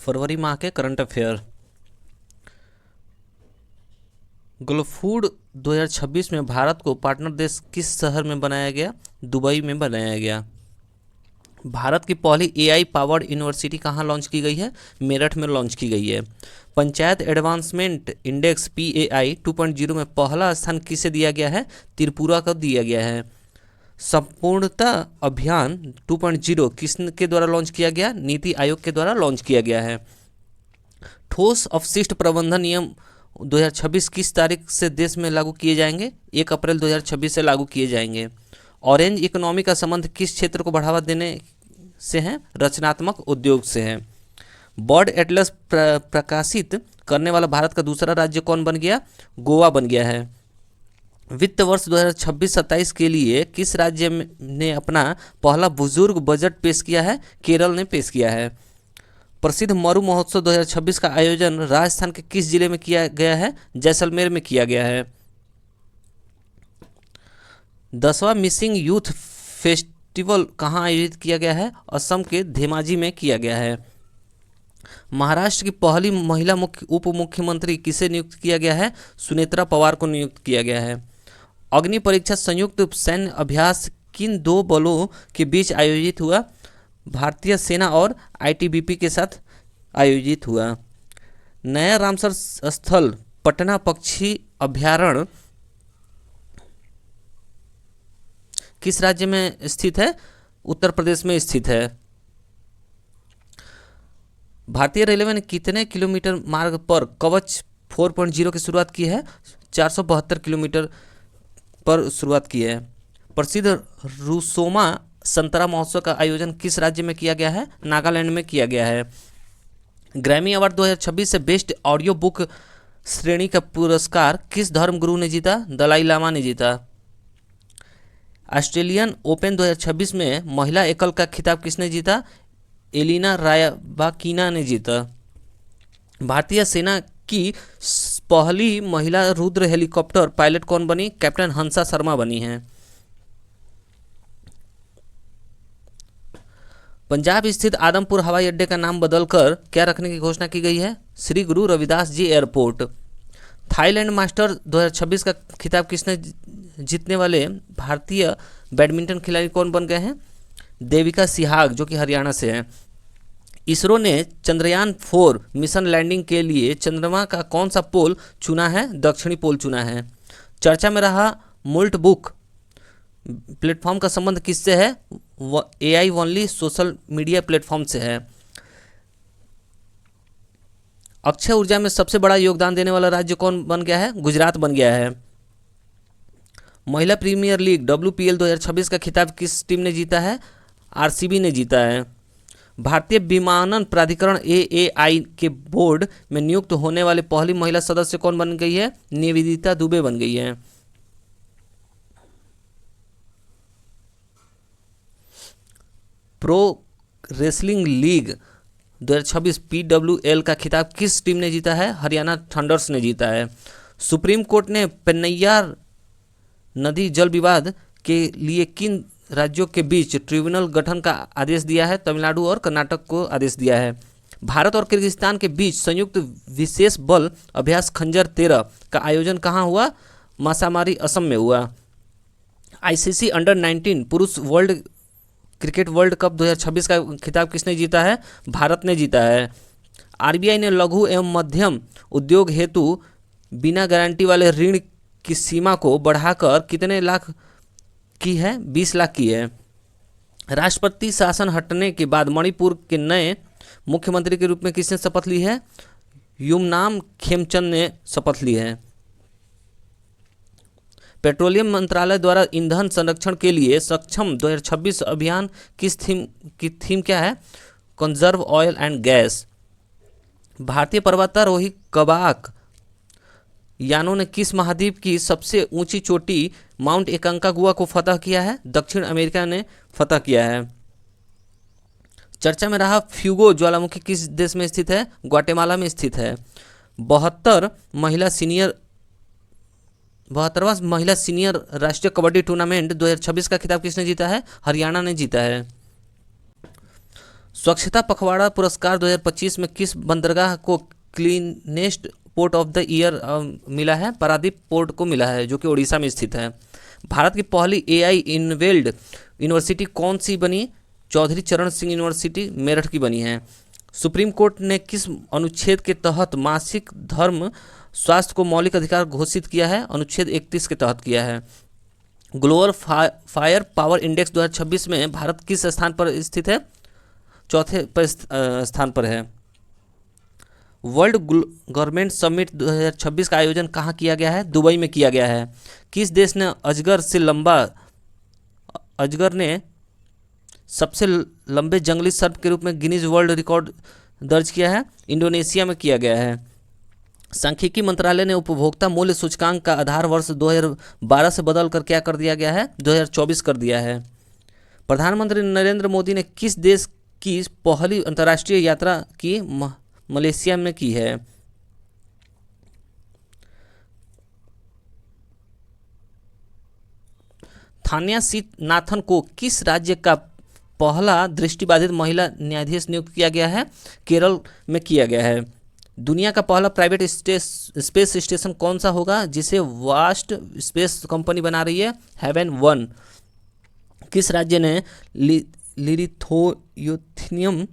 फरवरी माह के current affair. Global food 2026 में भारत को पार्टनर देश किस शहर में बनाया गया? दुबई में बनाया गया। भारत की पहली एआई पावर्ड यूनिवर्सिटी कहाँ लॉन्च की गई है? मेरठ में लॉन्च की गई है। पंचायत एडवांसमेंट इंडेक्स PAI 2.0 में पहला स्थान किसे दिया गया है? त्रिपुरा को दिया गया है। संपूर्णता अभियान 2.0 किसके द्वारा लॉन्च किया गया? नीति आयोग के द्वारा लॉन्च किया गया है। ठोस अपशिष्ट प्रबंधन नियम 2026 किस तारीख से देश में लागू किए जाएंगे? 1 अप्रैल 2026 से लागू किए जाएंगे। ऑरेंज इकोनॉमी का संबंध किस क्षेत्र को बढ़ावा देने से है? रचनात्मक उद्योग से है। बर्ड एटलस प्रकाशित करने वाला भारत का दूसरा राज्य कौन बन गया? गोवा बन गया है। वित्त वर्ष 2026-27 के लिए किस राज्य ने अपना पहला बुजुर्ग बजट पेश किया है? केरल ने पेश किया है। प्रसिद्ध मरु महोत्सव 2026 का आयोजन राजस्थान के किस जिले में किया गया है? जैसलमेर में किया गया है। 10वां मिसिंग यूथ फेस्टिवल कहाँ आयोजित किया गया है? असम के धेमाजी में किया गया है। महाराष्ट्र की पहली महिला उप मुख्यमंत्री किसे नियुक्त किया गया है? सुनेत्रा पवार को नियुक्त किया गया है। अग्नि परीक्षा संयुक्त सैन्य अभ्यास किन दो बलों के बीच आयोजित हुआ? भारतीय सेना और ITBP के साथ आयोजित हुआ। नया रामसर स्थल पटना पक्षी अभ्यारण्य किस राज्य में स्थित है? उत्तर प्रदेश में स्थित है। भारतीय रेलवे ने कितने किलोमीटर मार्ग पर कवच 4.0 की शुरुआत की है? 472 किलोमीटर पर शुरुआत की है। प्रसिद्ध रुसोमा संतरा महोत्सव का आयोजन किस राज्य में किया गया है? नागालैंड में किया गया है। ग्रैमी अवार्ड 2026 से बेस्ट ऑडियो बुक श्रेणी का पुरस्कार किस धर्मगुरु ने जीता? दलाई लामा ने जीता। ऑस्ट्रेलियन ओपन 2026 में महिला एकल का खिताब किसने जीता? एलिना रायबाकिना ने जीता। भारतीय सेना की पहली महिला रुद्र हेलीकॉप्टर पायलट कौन बनी? कैप्टन हंसा शर्मा बनी हैं। पंजाब स्थित आदमपुर हवाई अड्डे का नाम बदलकर क्या रखने की घोषणा की गई है? Shri Guru Ravidas ji airport. Thailand master 2026 का खिताब किसने जीतने वाले भारतीय बैडमिंटन खिलाड़ी कौन बन गए हैं? देविका सिहाग जो कि हरियाणा से हैं। इसरो ने चंद्रयान 4 मिशन लैंडिंग के लिए चंद्रमा का कौन सा पोल चुना है? दक्षिणी पोल चुना है। चर्चा में रहा मुल्ट बुक प्लेटफॉर्म का संबंध किससे है? AI only social media platform से है। अक्षय ऊर्जा में सबसे बड़ा योगदान देने वाला राज्य कौन बन गया है? गुजरात बन गया है। महिला प्रीमियर लीग WPL 2026 का खिताब किस टीम ने जीता है? RCB ने जीता है। भारतीय विमानन प्राधिकरण AAI के बोर्ड में नियुक्त होने वाले पहली महिला सदस्य कौन बन गई है? निवेदिता दुबे बन गई है। प्रो रेसलिंग लीग 2026 PWL का खिताब किस टीम ने जीता है? हरियाणा थंडर्स ने जीता है। सुप्रीम कोर्ट ने पेन्नैयार नदी जल विवाद के लिए किन राज्यों के बीच ट्रिब्यूनल गठन का आदेश दिया है? तमिलनाडु और कर्नाटक को आदेश दिया है। भारत और किर्गिस्तान के बीच संयुक्त विशेष बल अभ्यास खंजर 13 का आयोजन कहाँ हुआ? मासामारी असम में हुआ। ICC अंडर-19 पुरुष क्रिकेट वर्ल्ड कप 2026 का खिताब किसने जीता है? भारत ने जीता है। RBI ने लघु एवं मध्यम उद्योग हेतु बिना गारंटी वाले ऋण की सीमा को बढ़ाकर कितने लाख की है? 20 लाख की है। राष्ट्रपति शासन हटने के बाद मणिपुर के नए मुख्यमंत्री के रूप में किसने शपथ ली है? युमनाम खेमचंद ने शपथ ली है। पेट्रोलियम मंत्रालय द्वारा ईंधन संरक्षण के लिए सक्षम 2026 अभियान किस थीम क्या है? Conserve oil and gas. भारतीय पर्वतारोही कबाक यानों ने किस महाद्वीप की सबसे ऊंची चोटी माउंट एकांकागुआ को फतह किया है? दक्षिण अमेरिका ने फतह किया है। चर्चा में रहा फ्यूगो ज्वालामुखी किस देश में स्थित है? ग्वाटेमाला में स्थित है। 72वां महिला सीनियर राष्ट्रीय कबड्डी टूर्नामेंट 2026 का खिताब किसने जीता है? हरियाणा ने जीता है। स्वच्छता पखवाड़ा पुरस्कार 2025 में किस बंदरगाह को cleanest port of the year मिला है? पारादीप पोर्ट को मिला है, जो कि उड़ीसा में स्थित है। भारत की पहली एआई इनवेल्ड यूनिवर्सिटी कौन सी बनी? चौधरी चरण सिंह यूनिवर्सिटी मेरठ की बनी है। सुप्रीम कोर्ट ने किस अनुच्छेद के तहत मासिक धर्म स्वास्थ्य को मौलिक अधिकार घोषित किया है? अनुच्छेद 31 के तहत किया है। ग्लोबल फायर पावर इंडेक्स 2026 में भारत किस स्थान पर स्थित है? चौथे स्थान पर है। वर्ल्ड गवर्नमेंट समिट 2026 का आयोजन कहाँ किया गया है? दुबई में किया गया है। किस देश ने अजगर ने सबसे लंबे जंगली सर्प के रूप में गिनीज वर्ल्ड रिकॉर्ड दर्ज किया है? इंडोनेशिया में किया गया है। सांख्यिकी मंत्रालय ने उपभोक्ता मूल्य सूचकांक का आधार वर्ष 2012 से बदलकर क्या कर दिया गया है? 2024 कर दिया है। प्रधानमंत्री नरेंद्र मोदी ने किस देश की पहली अंतर्राष्ट्रीय यात्रा की? मलेशिया में की है। थान्या सीतनाथन को किस राज्य का पहला दृष्टिबाधित महिला न्यायाधीश नियुक्त किया गया है? केरल में किया गया है। दुनिया का पहला प्राइवेट स्पेस स्टेशन कौन सा होगा, जिसे वास्ट स्पेस कंपनी बना रही है? हेवन 1। किस राज्य ने लिरिथोयुथेनियम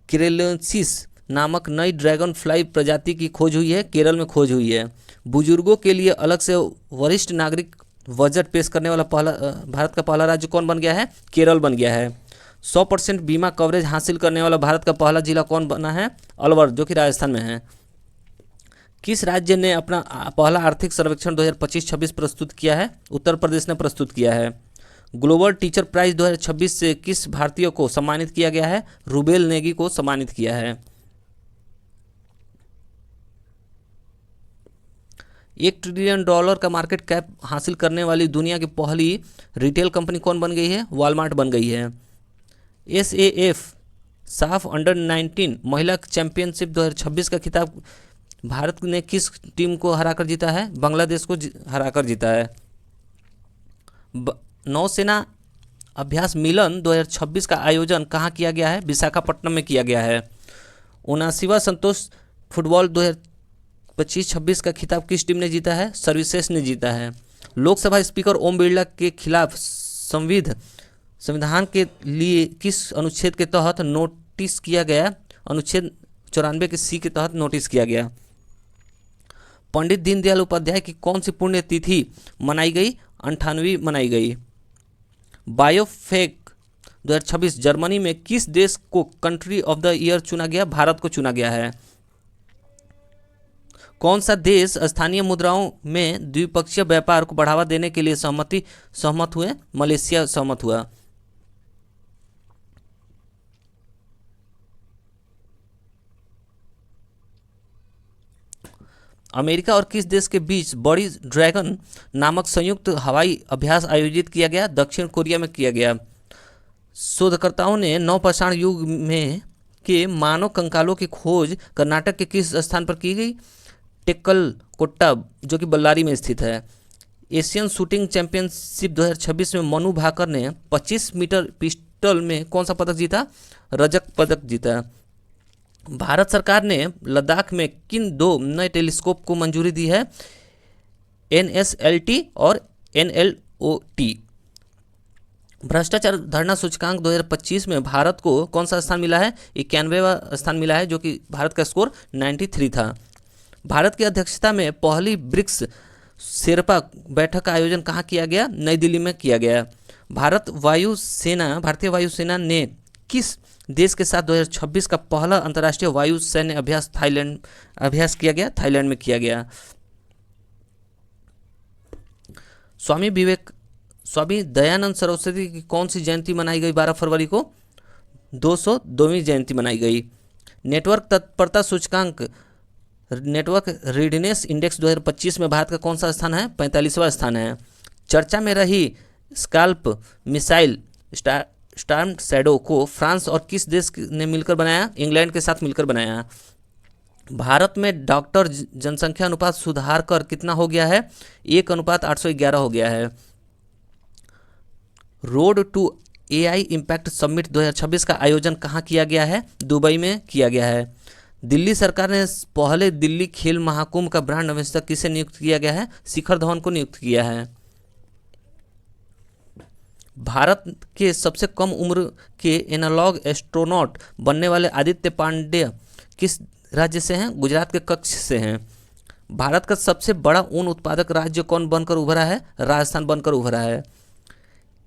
केरेलेंसिस नामक नई ड्रैगन फ्लाई प्रजाति की खोज हुई है? केरल में खोज हुई है। बुजुर्गों के लिए अलग से वरिष्ठ नागरिक बजट पेश करने वाला भारत का पहला राज्य कौन बन गया है? केरल बन गया है। 100% बीमा कवरेज हासिल करने वाला भारत का पहला जिला कौन बना है? अलवर, जो कि राजस्थान में है। किस राज्य ने अपना पहला आर्थिक सर्वेक्षण 2025-26 प्रस्तुत किया है? उत्तर प्रदेश ने प्रस्तुत किया है। ग्लोबल टीचर प्राइज 2026 से किस भारतीय को सम्मानित किया गया है? रूबेल नेगी को सम्मानित किया है। $1 ट्रिलियन का मार्केट कैप हासिल करने वाली दुनिया की पहली रिटेल कंपनी कौन बन गई है? वॉलमार्ट बन गई है। SAF साफ अंडर 19 महिला चैंपियनशिप 2026 का खिताब भारत ने किस टीम को हराकर जीता है? बांग्लादेश को हराकर जीता है। नौसेना अभ्यास मिलन 2026 का आयोजन कहाँ किया गया है? विशाखापट्टनम में किया गया है। 79वां संतोष फुटबॉल 2025-26 का खिताब किस टीम ने जीता है? सर्विसेज ने जीता है। लोकसभा स्पीकर ओम बिरला के खिलाफ संविधान के लिए किस अनुच्छेद के तहत नोटिस किया गया? अनुच्छेद 94 के C के तहत नोटिस किया गया। पंडित दीनदयाल उपाध्याय की कौन सी पुण्यतिथि मनाई गई? 98वीं मनाई गई। बायोफेक 2026 जर्मनी में किस देश को कंट्री ऑफ द ईयर चुना गया? भारत को चुना गया है। कौन सा देश स्थानीय मुद्राओं में द्विपक्षीय व्यापार को बढ़ावा देने के लिए सहमत हुए? मलेशिया सहमत हुआ। अमेरिका और किस देश के बीच बड़ी ड्रैगन नामक संयुक्त हवाई अभ्यास आयोजित किया गया? दक्षिण कोरिया में किया गया। शोधकर्ताओं ने नवपाषाण युग में के मानव कंकालों की खोज कर्नाटक के किस स्थान पर की गई? टेक्कलकोट्टा, जो कि बल्लारी में स्थित है। एशियन शूटिंग चैंपियनशिप 2026 में मनु भाकर ने 25 मीटर पिस्टल में कौन सा पदक जीता? रजत पदक जीता। भारत सरकार ने लद्दाख में किन 2 नए टेलीस्कोप को मंजूरी दी है? NSLT और NLOT। भ्रष्टाचार धरना सूचकांक 2025 में भारत को कौन सा स्थान मिला है? 91वां स्थान मिला है, जो कि भारत का स्कोर 93 था। भारत की अध्यक्षता में पहली ब्रिक्स शेरपा बैठक का आयोजन कहाँ किया गया? नई दिल्ली में किया गया। भारतीय वायुसेना ने किस देश के साथ 2026 का पहला अंतर्राष्ट्रीय वायु सैन्य अभ्यास किया गया? थाईलैंड में किया गया। स्वामी दयानंद सरस्वती की कौन सी जयंती मनाई गई 12 फरवरी को? 202वीं जयंती मनाई गई। नेटवर्क तत्परता सूचकांक नेटवर्क रीडनेस इंडेक्स 2025 में भारत का कौन सा स्थान है? 45वां स्थान है। चर्चा में रही स्काल्प मिसाइल स्टॉर्म शैडो को फ्रांस और किस देश ने मिलकर बनाया? इंग्लैंड के साथ मिलकर बनाया। भारत में डॉक्टर जनसंख्या अनुपात सुधार कर कितना हो गया है? 1:811 हो गया है। Road to AI impact summit 2026 का आयोजन कहाँ किया गया है? दुबई में किया गया है। दिल्ली सरकार ने पहले दिल्ली खेल महाकुंभ का ब्रांड एम्बेसडर किसे नियुक्त किया गया है? शिखर धवन को नियुक्त किया है। भारत के सबसे कम उम्र के एनालॉग एस्ट्रोनॉट बनने वाले आदित्य पांड्या किस राज्य से हैं? गुजरात के कच्छ से हैं। भारत का सबसे बड़ा ऊन उत्पादक राज्य कौन बनकर उभरा है? राजस्थान बनकर उभरा है।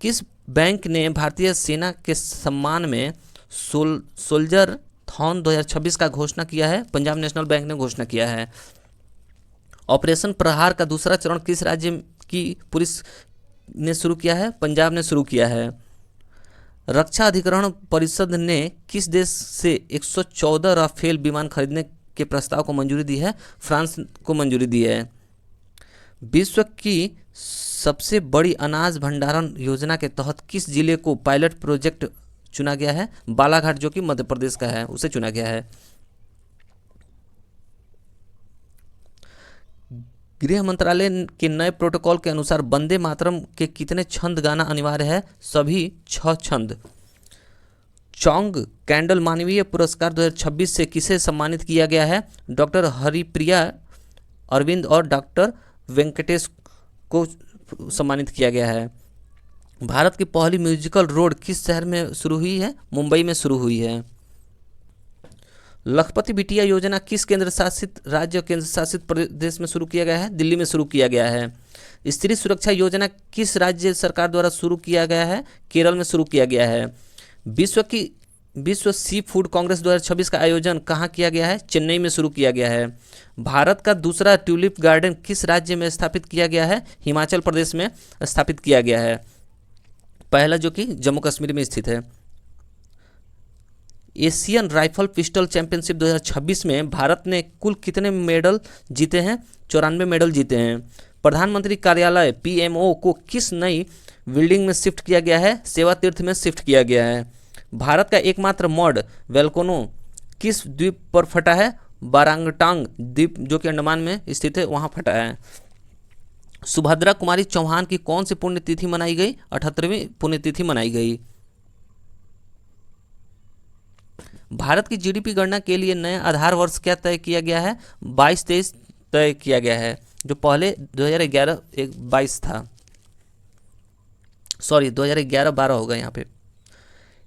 किस बैंक ने भारतीय सेना के सम्मान में सोल्जर थॉन 2026 का घोषणा किया है? पंजाब नेशनल बैंक ने घोषणा किया है। ऑपरेशन प्रहार का दूसरा चरण किस राज्य की पुलिस ने शुरू किया है? पंजाब ने शुरू किया है। रक्षा अधिग्रहण परिषद ने किस देश से 114 राफेल विमान खरीदने के प्रस्ताव को मंजूरी दी है? फ्रांस को मंजूरी दी है। विश्व की सबसे बड़ी अनाज भंडारण योजना के तहत किस जिले को पायलट प्रोजेक्ट चुना गया है? बालाघाट, जो कि मध्य प्रदेश का है, उसे चुना गया है। गृह मंत्रालय के नए प्रोटोकॉल के अनुसार वंदे मातरम के कितने छंद गाना अनिवार्य है? सभी 6 छंद। चौंग कैंडल मानवीय पुरस्कार 2026 से किसे सम्मानित किया गया है? डॉक्टर हरिप्रिया अरविंद और डॉक्टर वेंकटेश को सम्मानित किया गया है। भारत की पहली म्यूजिकल रोड किस शहर में शुरू हुई है? मुंबई में शुरू हुई है। लखपति बिटिया योजना किस केंद्र शासित राज्य और केंद्र शासित प्रदेश में शुरू किया गया है? दिल्ली में शुरू किया गया है। स्त्री सुरक्षा योजना किस राज्य सरकार द्वारा शुरू किया गया है? केरल में शुरू किया गया है। विश्व सी फूड कांग्रेस 2026 का आयोजन कहाँ किया गया है? चेन्नई में शुरू किया गया है। भारत का दूसरा ट्यूलिप गार्डन किस राज्य में स्थापित किया गया है? हिमाचल प्रदेश में स्थापित किया गया है। पहला जो कि जम्मू कश्मीर में स्थित है। एशियन राइफल पिस्टल चैंपियनशिप 2026 में भारत ने कुल कितने मेडल जीते हैं? 94 मेडल जीते हैं। प्रधानमंत्री कार्यालय पीएमओ को किस नई बिल्डिंग में शिफ्ट किया गया है? सेवा तीर्थ में शिफ्ट किया गया है। भारत का एकमात्र मॉड वोल्केनो किस द्वीप पर फटा है? बारांगटांग द्वीप, जो कि अंडमान में स्थित है, वहां फटा है। सुभद्रा कुमारी चौहान की कौन सी पुण्यतिथि मनाई गई? 78वीं पुण्यतिथि मनाई गई। भारत की जीडीपी गणना के लिए नया आधार वर्ष क्या तय किया गया है? 22-23 तय किया गया है, जो पहले 2011-22 था। सॉरी, 2011-12 होगा यहाँ पे।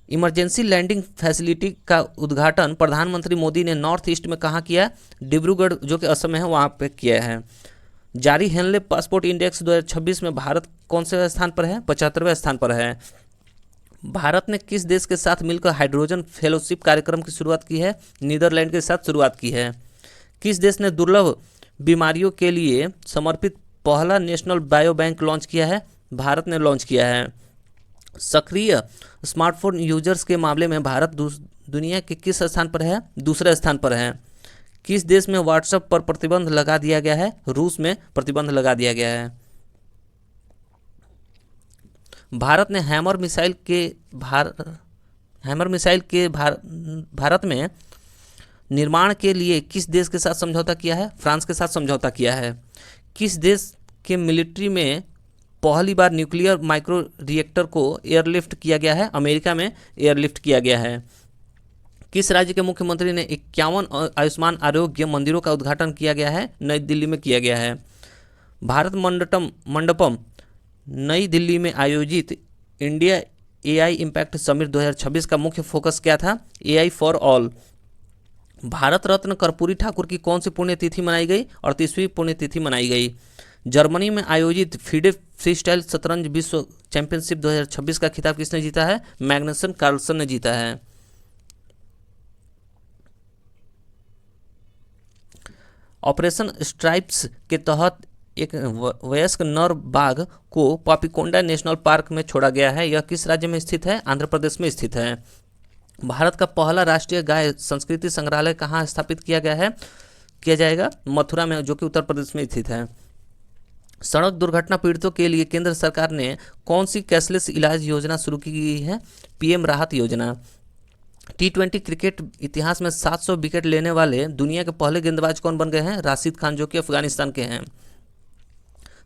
इमरजेंसी लैंडिंग फैसिलिटी का उद्घाटन प्रधानमंत्री मोदी ने नॉर्थ ईस्ट में कहाँ किया? डिब्रूगढ़, जो कि असम में है, वहाँ पे किया है। जारी हेनले पासपोर्ट इंडेक्स 2026 में भारत कौन से स्थान पर है? 75वें स्थान पर है। भारत ने किस देश के साथ मिलकर हाइड्रोजन फेलोशिप कार्यक्रम की शुरुआत की है? नीदरलैंड के साथ शुरुआत की है। किस देश ने दुर्लभ बीमारियों के लिए समर्पित पहला नेशनल बायो बैंक लॉन्च किया है? भारत ने लॉन्च किया है। सक्रिय स्मार्टफोन यूजर्स के मामले में भारत दुनिया के किस स्थान पर है? दूसरे स्थान पर है। किस देश में व्हाट्सएप पर प्रतिबंध लगा दिया गया है? रूस में प्रतिबंध लगा दिया गया है। भारत ने हैमर मिसाइल के भारत में निर्माण के लिए किस देश के साथ समझौता किया है? फ्रांस के साथ समझौता किया है। किस देश के मिलिट्री में पहली बार न्यूक्लियर माइक्रो रिएक्टर को एयरलिफ्ट किया गया है? अमेरिका में एयरलिफ्ट किया गया है। किस राज्य के मुख्यमंत्री ने 51 आयुष्मान आरोग्य मंदिरों का उद्घाटन किया गया है? नई दिल्ली में किया गया है। भारत मंडपम नई दिल्ली में आयोजित इंडिया एआई इम्पैक्ट समिट 2026 का मुख्य फोकस क्या था? AI for all. Bharat Ratna Karpoori Thakur की कौन सी पुण्यतिथि मनाई गई? 38वीं पुण्यतिथि मनाई गई। जर्मनी में आयोजित फीडे फ्रीस्टाइल शतरंज विश्व चैंपियनशिप 2026 का खिताब किसने जीता है? मैग्नसन कार्लसन ने जीता है। ऑपरेशन स्ट्राइप्स के तहत एक वयस्क नर बाघ को पापीकोंडा नेशनल पार्क में छोड़ा गया है। यह किस राज्य में स्थित है? आंध्र प्रदेश में स्थित है। भारत का पहला राष्ट्रीय गाय संस्कृति संग्रहालय कहाँ स्थापित किया जाएगा? मथुरा में, जो कि उत्तर प्रदेश में स्थित है। सड़क दुर्घटना पीड़ितों के लिए केंद्र सरकार ने कौन सी कैशलेस इलाज योजना शुरू की गई है? पीएम राहत योजना। T20 क्रिकेट इतिहास में 700 विकेट लेने वाले दुनिया के पहले गेंदबाज कौन बन गए हैं? राशिद खान, जो कि अफगानिस्तान के हैं।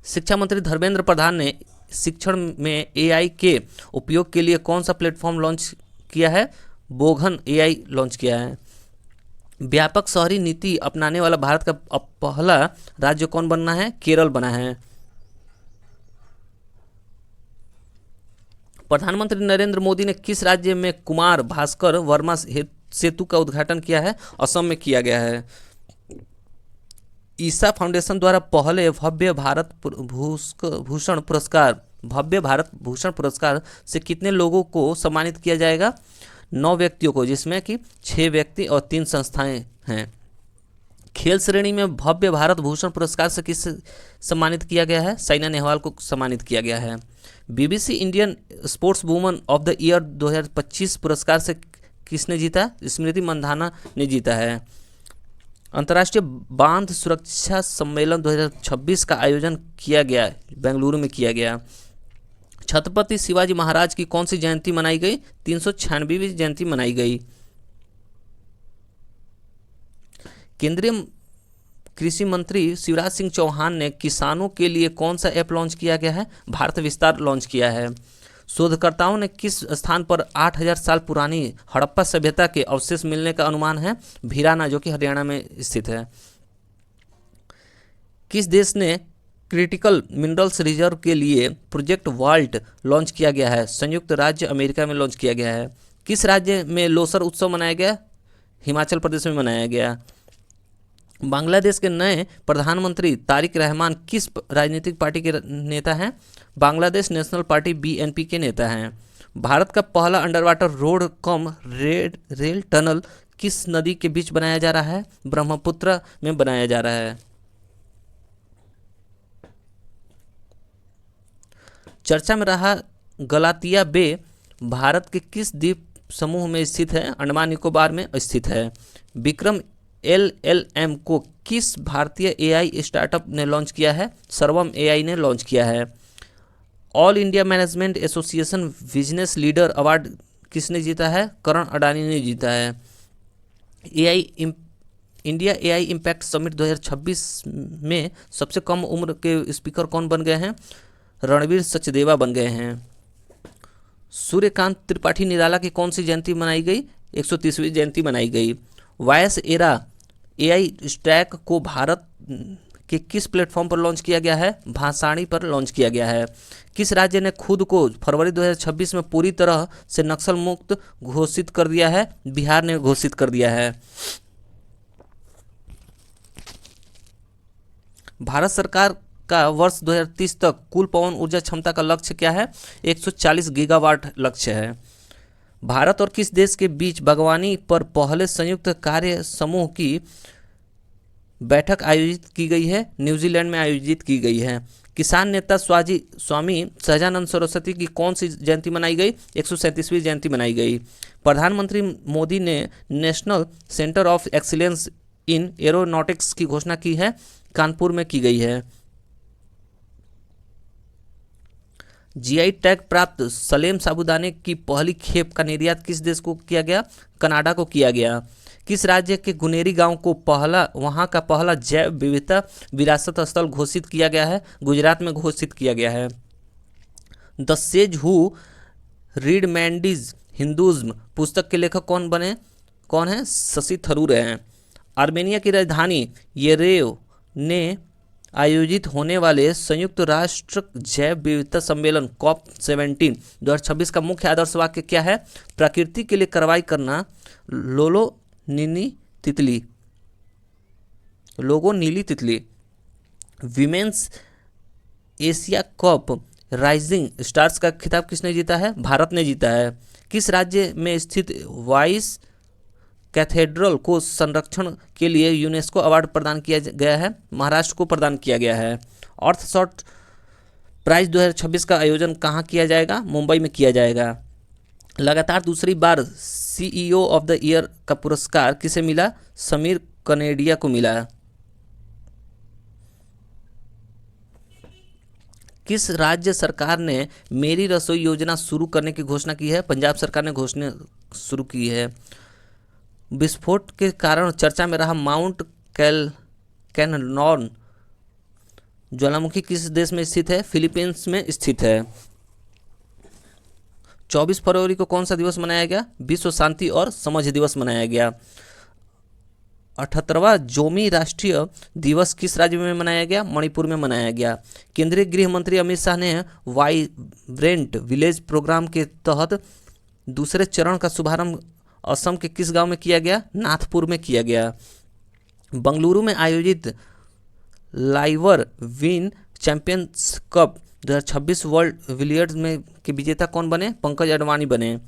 शिक्षा मंत्री धर्मेंद्र प्रधान ने शिक्षण में एआई के उपयोग के लिए कौन सा प्लेटफॉर्म लॉन्च किया है? बोगन एआई लॉन्च किया है। व्यापक शहरी नीति अपनाने वाला भारत का पहला राज्य कौन बनना है? केरल बना है। प्रधानमंत्री नरेंद्र मोदी ने किस राज्य में कुमार भास्कर वर्मा सेतु का उद्घाटन किया है? असम में किया गया है। ईसा फाउंडेशन द्वारा पहले भव्य भारत भूषण पुरस्कार से कितने लोगों को सम्मानित किया जाएगा? 9 व्यक्तियों को, जिसमें कि 6 व्यक्ति और 3 संस्थाएं हैं। खेल श्रेणी में भव्य भारत भूषण पुरस्कार से किस सम्मानित किया गया है? साइना नेहवाल को सम्मानित किया गया है। BBC Indian sports woman of the year 2025 पुरस्कार से किसने जीता? स्मृति मंधाना ने जीता है। अंतर्राष्ट्रीय बांध सुरक्षा सम्मेलन 2026 का आयोजन किया गया, बेंगलुरु में किया गया। छत्रपति शिवाजी महाराज की कौन सी जयंती मनाई गई? 396वीं जयंती मनाई गई। केंद्रीय कृषि मंत्री शिवराज सिंह चौहान ने किसानों के लिए कौन सा ऐप लॉन्च किया गया है? भारत विस्तार लॉन्च किया है। शोधकर्ताओं ने किस स्थान पर 8000 साल पुरानी हड़प्पा सभ्यता के अवशेष मिलने का अनुमान है? भीराना, जो कि हरियाणा में स्थित है। किस देश ने क्रिटिकल मिनरल्स रिजर्व के लिए प्रोजेक्ट वाल्ट लॉन्च किया गया है? संयुक्त राज्य अमेरिका में लॉन्च किया गया है। किस राज्य में लोसर उत्सव मनाया गया? हिमाचल प्रदेश में मनाया गया। बांग्लादेश के नए प्रधानमंत्री तारिक रहमान किस राजनीतिक पार्टी के नेता हैं? बांग्लादेश नेशनल पार्टी बीएनपी के नेता हैं। भारत का पहला under water road cum rail tunnel किस नदी के बीच बनाया जा रहा है? ब्रह्मपुत्र में बनाया जा रहा है। चर्चा में रहा गलातिया बे भारत के किस द्वीप समूह में स्थित है? अंडमान निकोबार में स्थित है। विक्रम LLM को किस भारतीय एआई स्टार्टअप ने लॉन्च किया है? सर्वम एआई ने लॉन्च किया है। All India management association business leader award किसने जीता है? करण अडानी ने जीता है। इंडिया एआई इम्पैक्ट समिट 2026 में सबसे कम उम्र के स्पीकर कौन बन गए हैं? रणवीर सचदेवा बन गए हैं। सूर्यकांत त्रिपाठी निराला की कौन सी जयंती मनाई गई? 130वीं जयंती मनाई गई। वायस एरा एआई स्टैक को भारत के किस प्लेटफॉर्म पर लॉन्च किया गया है? भाषाणी पर लॉन्च किया गया है। किस राज्य ने खुद को फरवरी 2026 में पूरी तरह से नक्सल मुक्त घोषित कर दिया है? बिहार ने घोषित कर दिया है। भारत सरकार का वर्ष 2030 तक कुल पवन ऊर्जा क्षमता का लक्ष्य क्या है? 140 गीगावाट लक्ष्य है। भारत और किस देश के बीच बागवानी पर पहले संयुक्त कार्य समूह की बैठक आयोजित की गई है? न्यूजीलैंड में आयोजित की गई है। किसान नेता स्वामी सहजानंद सरस्वती की कौन सी जयंती मनाई गई? 137वीं जयंती मनाई गई। प्रधानमंत्री मोदी ने national centre of excellence in aeronautics की घोषणा की है, कानपुर में की गई है। जीआई टैग प्राप्त सलेम साबूदाने की पहली खेप का निर्यात किस देश को किया गया? कनाडा को किया गया। किस राज्य के गुनेरी गांव को वहां का पहला जैव विविधता विरासत स्थल घोषित किया गया है? गुजरात में घोषित किया गया है। The sage who read Mandy's Hinduism पुस्तक के लेखक कौन है? शशि थरूर हैं। आर्मेनिया की राजधानी येरेव ने आयोजित होने वाले संयुक्त राष्ट्र जैव विविधता सम्मेलन COP17 2026 का मुख्य आदर्श वाक्य क्या है? प्रकृति के लिए कार्रवाई करना। लोगो नीली तितली। Women's Asia cup rising stars का खिताब किसने जीता है? भारत ने जीता है। किस राज्य में स्थित वाइस कैथेड्रल को संरक्षण के लिए यूनेस्को अवार्ड प्रदान किया गया है? महाराष्ट्र को प्रदान किया गया है। अर्थशॉट प्राइज 2026 का आयोजन कहाँ किया जाएगा? मुंबई में किया जाएगा। लगातार दूसरी बार CEO ऑफ द ईयर का पुरस्कार किसे मिला? समीर कनेडिया को मिला। किस राज्य सरकार ने मेरी रसोई योजना शुरू करने की घोषणा की है? पंजाब सरकार ने घोषणा शुरू की है। विस्फोट के कारण चर्चा में रहा माउंट कैनन ज्वालामुखी किस देश में स्थित है? फिलीपींस में स्थित है। 24 फरवरी को कौन सा दिवस मनाया गया? विश्व शांति और समझ दिवस मनाया गया। 78वां जोमी राष्ट्रीय दिवस किस राज्य में मनाया गया? मणिपुर में मनाया गया। केंद्रीय गृह मंत्री अमित शाह ने वाइब्रेंट विलेज प्रोग्राम के तहत दूसरे चरण का शुभारंभ असम के किस गांव में किया गया? नाथपुर में किया गया। बंगलुरु में आयोजित liver win champions cup 2026 world billiards में के विजेता कौन बने? पंकज अडवाणी बने।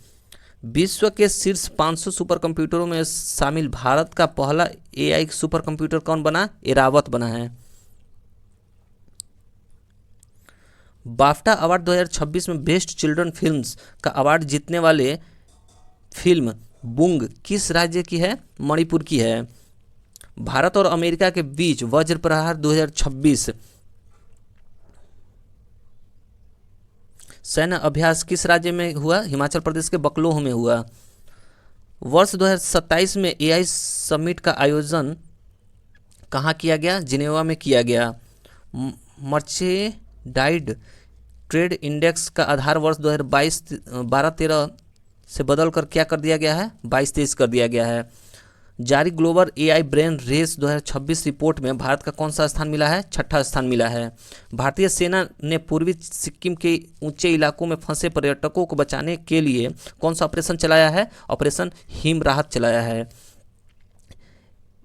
विश्व के शीर्ष 500 सुपर कंप्यूटरों में शामिल भारत का पहला एआई सुपर कंप्यूटर कौन बना? एरावत बना है। बाफ्टा अवार्ड 2026 में बेस्ट चिल्ड्रन फिल्म्स का अवार्ड जीतने वाले फिल्म बुंग किस राज्य की है? मणिपुर की है। भारत और अमेरिका के बीच वज्र प्रहार 2026 सैन्य अभ्यास किस राज्य में हुआ? हिमाचल प्रदेश के बकलोह में हुआ। वर्ष 2027 में एआई समिट का आयोजन कहाँ किया गया? जिनेवा में किया गया। मर्चेंडाइज ट्रेड इंडेक्स का आधार वर्ष 2022 12-13 से बदलकर क्या कर दिया गया है? 22-23 कर दिया गया है। जारी global AI brain race 2026 report में भारत का कौन सा स्थान मिला है? 6ठा स्थान मिला है। भारतीय सेना ने पूर्वी सिक्किम के ऊंचे इलाकों में फंसे पर्यटकों को बचाने के लिए कौन सा ऑपरेशन चलाया है? ऑपरेशन हिम राहत चलाया है।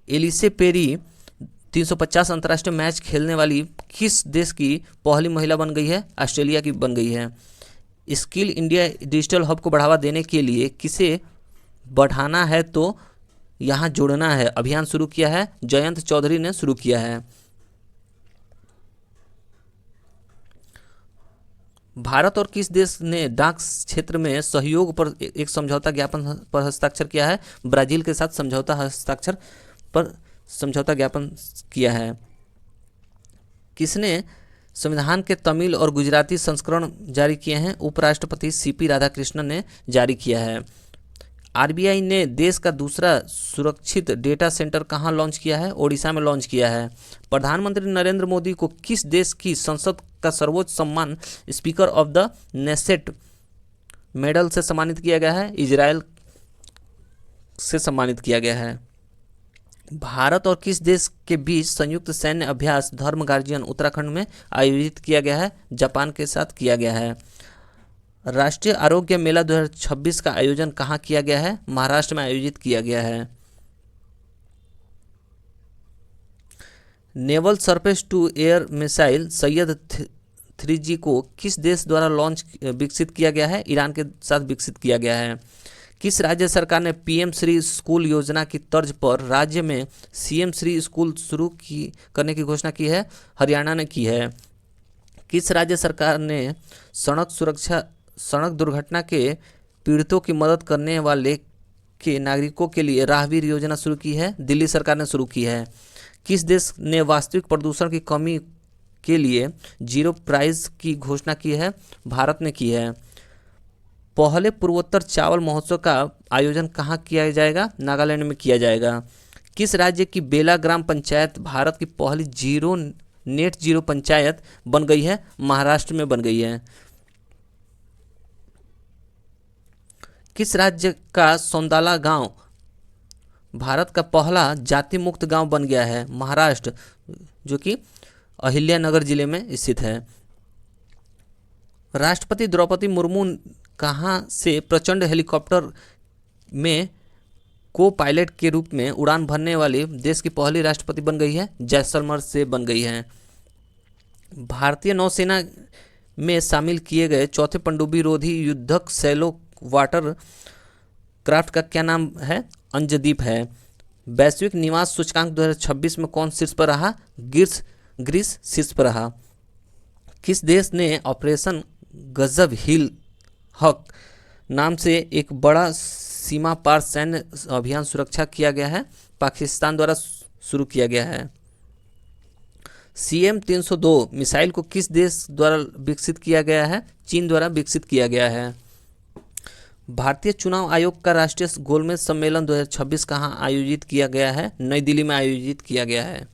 एलिसे पेरी 350 अंतर्राष्ट्रीय मैच खेलने वाली किस देश की पहली महिला बन गई है? ऑस्ट्रेलिया की बन गई है। स्किल इंडिया डिजिटल हब को बढ़ावा देने के लिए किसे बढ़ाना है तो यहाँ जोड़ना है अभियान शुरू किया है? जयंत चौधरी ने शुरू किया है। भारत और किस देश ने डाक क्षेत्र में सहयोग पर एक समझौता ज्ञापन पर हस्ताक्षर किया है? ब्राजील के साथ समझौता ज्ञापन किया है। किसने संविधान के तमिल और गुजराती संस्करण जारी किए हैं? उपराष्ट्रपति सीपी राधाकृष्णन ने जारी किया है। आरबीआई ने देश का दूसरा सुरक्षित डेटा सेंटर कहां लॉन्च किया है? ओडिशा में लॉन्च किया है। प्रधानमंत्री नरेंद्र मोदी को किस देश की संसद का सर्वोच्च सम्मान speaker of the Knesset medal से सम्मानित किया गया है? इजराइल से सम्मानित किया गया है। भारत और किस देश के बीच संयुक्त सैन्य अभ्यास धर्म गार्जियन उत्तराखंड में आयोजित किया गया है? जापान के साथ किया गया है। राष्ट्रीय आरोग्य मेला 2026 का आयोजन कहाँ किया गया है? महाराष्ट्र में आयोजित किया गया है। Naval surface to air missile सैयद 3G को किस देश द्वारा विकसित किया गया है? ईरान के साथ विकसित किया गया है। किस राज्य सरकार ने पीएम श्री स्कूल योजना की तर्ज पर राज्य में सीएम श्री स्कूल शुरू करने की घोषणा की है? हरियाणा ने की है। किस राज्य सरकार ने सड़क दुर्घटना के पीड़ितों की मदद करने वाले के नागरिकों के लिए राहगीर योजना शुरू की है? दिल्ली सरकार ने शुरू की है। किस देश ने वास्तविक प्रदूषण की कमी के लिए जीरो प्राइस की घोषणा की है? भारत ने की है। पहले पूर्वोत्तर चावल महोत्सव का आयोजन कहाँ किया जाएगा? नागालैंड में किया जाएगा। किस राज्य की बेला ग्राम पंचायत भारत की पहली नेट जीरो पंचायत बन गई है? महाराष्ट्र में बन गई है। किस राज्य का सौंदाला गांव भारत का पहला जाति मुक्त गांव बन गया है? महाराष्ट्र, जो कि अहिल्यानगर जिले में स्थित है। राष्ट्रपति द्रौपदी मुर्मू कहाँ से प्रचंड हेलीकॉप्टर में को पायलट के रूप में उड़ान भरने वाली देश की पहली राष्ट्रपति बन गई है? जैसलमेर से बन गई है। भारतीय नौसेना में शामिल किए गए चौथे पनडुब्बी रोधी युद्धक सैलो वाटर क्राफ्ट का क्या नाम है? अंजदीप है। वैश्विक निवास सूचकांक 2026 में कौन शीर्ष पर रहा? ग्रीस शीर्ष पर रहा। किस देश ने ऑपरेशन गजब हिल हक नाम से एक बड़ा सीमा पार सैन्य अभियान सुरक्षा किया गया है? पाकिस्तान द्वारा शुरू किया गया है। CM-302 मिसाइल को किस देश द्वारा विकसित किया गया है? चीन द्वारा विकसित किया गया है। भारतीय चुनाव आयोग का राष्ट्रीय गोलमेज सम्मेलन 2026 कहाँ आयोजित किया गया है? नई दिल्ली में आयोजित किया गया है।